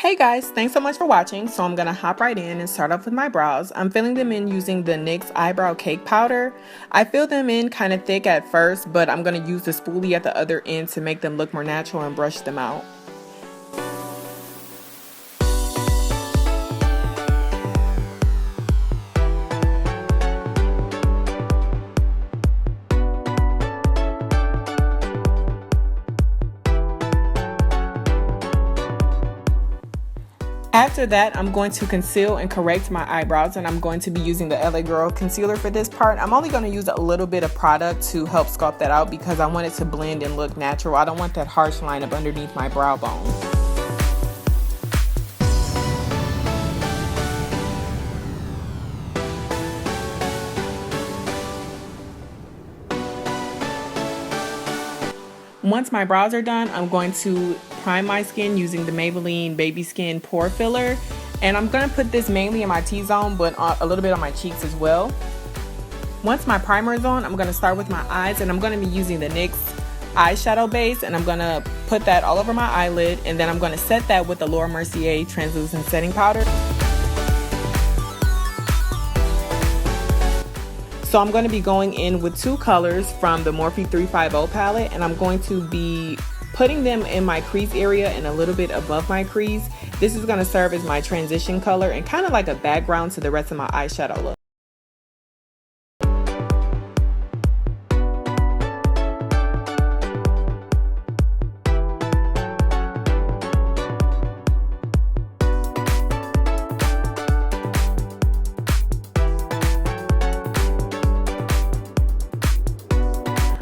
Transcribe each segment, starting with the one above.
Hey guys, thanks so much for watching. So I'm gonna hop right in and start off with my brows. I'm filling them in using the NYX Eyebrow Cake Powder. I fill them in kind of thick at first, but I'm gonna use the spoolie at the other end to make them look more natural and brush them out. After that, I'm going to conceal and correct my eyebrows, and I'm going to be using the LA Girl concealer for this part. I'm only going to use a little bit of product to help sculpt that out because I want it to blend and look natural. I don't want that harsh line up underneath my brow bone. Once my brows are done, I'm going to prime my skin using the Maybelline Baby Skin Pore Filler. And I'm going to put this mainly in my T-zone, but a little bit on my cheeks as well. Once my primer is on, I'm going to start with my eyes, and I'm going to be using the NYX Eyeshadow Base, and I'm going to put that all over my eyelid, and then I'm going to set that with the Mercier Translucent Setting Powder. So I'm going to be going in with two colors from the Morphe 350 palette, and I'm going to be putting them in my crease area and a little bit above my crease. This is going to serve as my transition color and kind of like a background to the rest of my eyeshadow look.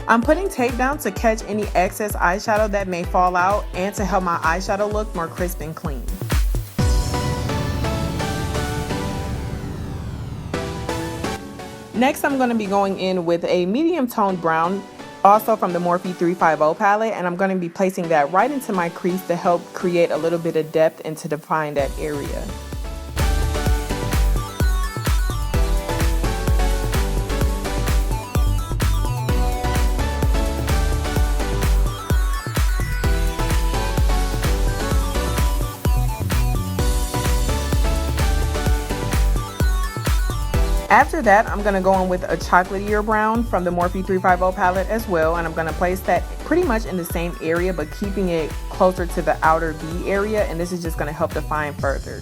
I'm putting tape down to catch any excess eyeshadow that may fall out and to help my eyeshadow look more crisp and clean. Next, I'm going to be going in with a medium toned brown, also from the Morphe 350 palette, and I'm going to be placing that right into my crease to help create a little bit of depth and to define that area. After that, I'm going to go in with a chocolatier brown from the Morphe 350 palette as well, and I'm going to place that pretty much in the same area but keeping it closer to the outer V area, and this is just going to help define further.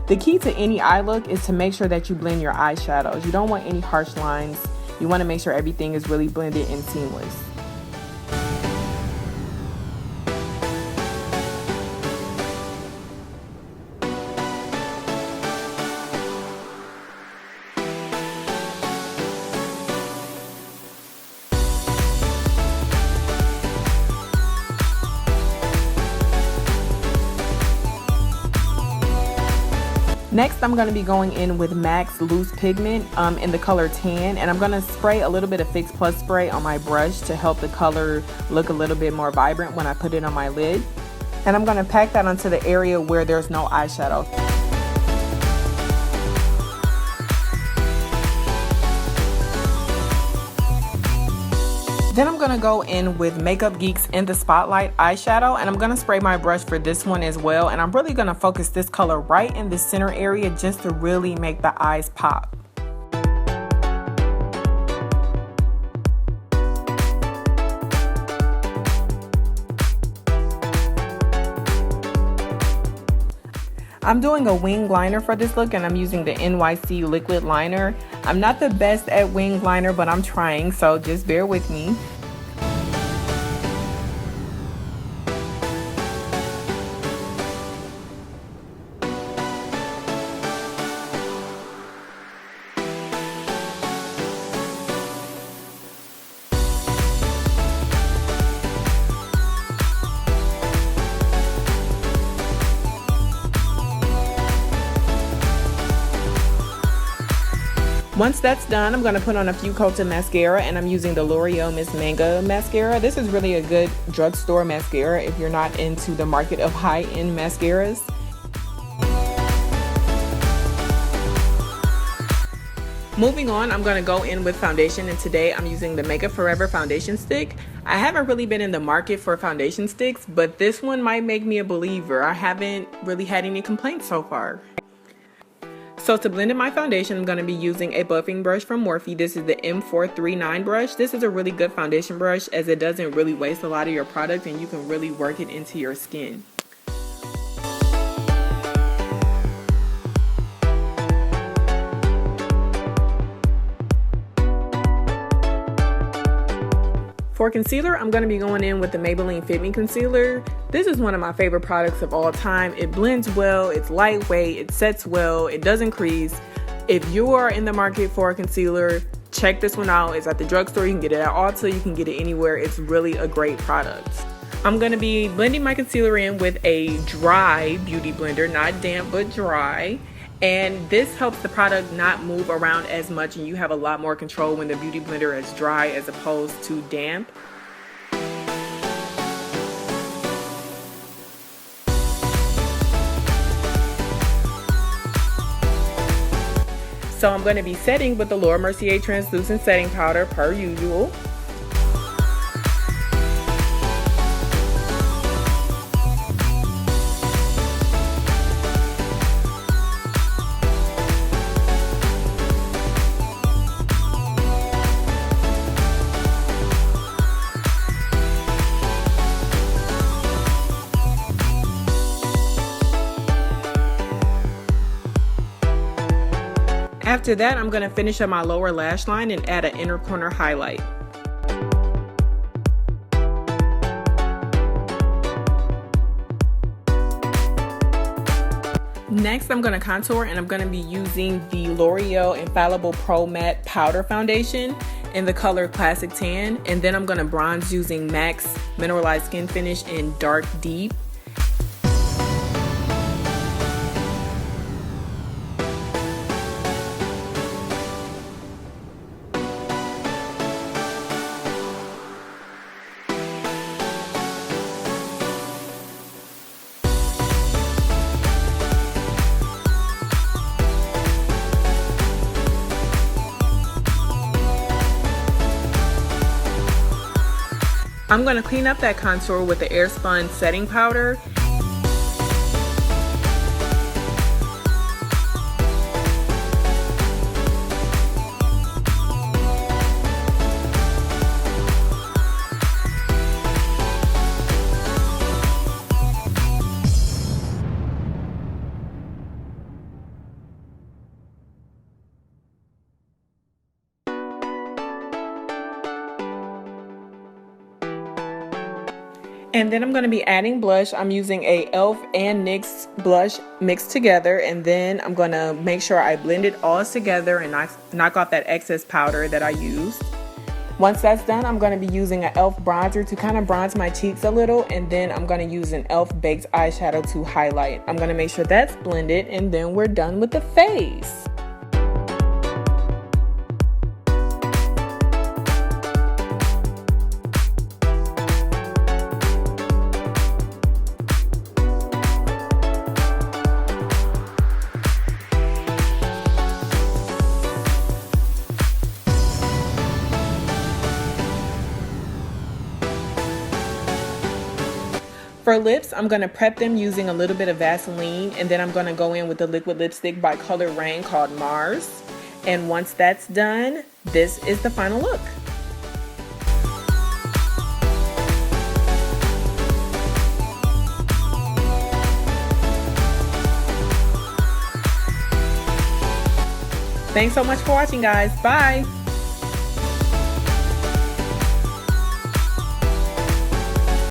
The key to any eye look is to make sure that you blend your eyeshadows. You don't want any harsh lines. You want to make sure everything is really blended and seamless. Next, I'm going to be going in with MAC's Loose Pigment in the color Tan, and I'm going to spray a little bit of Fix Plus spray on my brush to help the color look a little bit more vibrant when I put it on my lid. And I'm going to pack that onto the area where there's no eyeshadow. Then I'm going to go in with Makeup Geek's In the Spotlight eyeshadow, and I'm going to spray my brush for this one as well, and I'm really going to focus this color right in the center area just to really make the eyes pop. I'm doing a wing liner for this look, and I'm using the NYC Liquid Liner. I'm not the best at wing liner, but I'm trying, so just bear with me. Once that's done, I'm going to put on a few coats of mascara, and I'm using the L'Oreal Miss Manga mascara. This is really a good drugstore mascara if you're not into the market of high-end mascaras. Moving on, I'm going to go in with foundation, and today I'm using the Makeup Forever foundation stick. I haven't really been in the market for foundation sticks, but this one might make me a believer. I haven't really had any complaints so far. So to blend in my foundation, I'm going to be using a buffing brush from Morphe. This is the M439 brush. This is a really good foundation brush as it doesn't really waste a lot of your product and you can really work it into your skin. For concealer, I'm going to be going in with the Maybelline FitMe concealer. This is one of my favorite products of all time. It blends well, it's lightweight, it sets well, it doesn't crease. If you are in the market for a concealer, check this one out. It's at the drugstore, you can get it at Ulta, you can get it anywhere. It's really a great product. I'm going to be blending my concealer in with a dry beauty blender, not damp but dry. And this helps the product not move around as much, and you have a lot more control when the beauty blender is dry as opposed to damp. So I'm going to be setting with the Laura Mercier translucent setting powder per usual. After that, I'm going to finish up my lower lash line and add an inner corner highlight. Next, I'm going to contour, and I'm going to be using the L'Oreal Infallible Pro Matte Powder Foundation in the color Classic Tan. And then I'm going to bronze using MAC's Mineralized Skin Finish in Dark Deep. I'm going to clean up that contour with the AirSpun setting powder. And then I'm going to be adding blush. I'm using a e.l.f. and NYX blush mixed together, and then I'm going to make sure I blend it all together and knock off that excess powder that I used. Once that's done, I'm going to be using an e.l.f. bronzer to kind of bronze my cheeks a little, and then I'm going to use an e.l.f. baked eyeshadow to highlight. I'm going to make sure that's blended, and then we're done with the face. For lips, I'm going to prep them using a little bit of Vaseline, and then I'm going to go in with the liquid lipstick by color Raine called Mars. And once that's done, this is the final look. Thanks so much for watching, guys. Bye!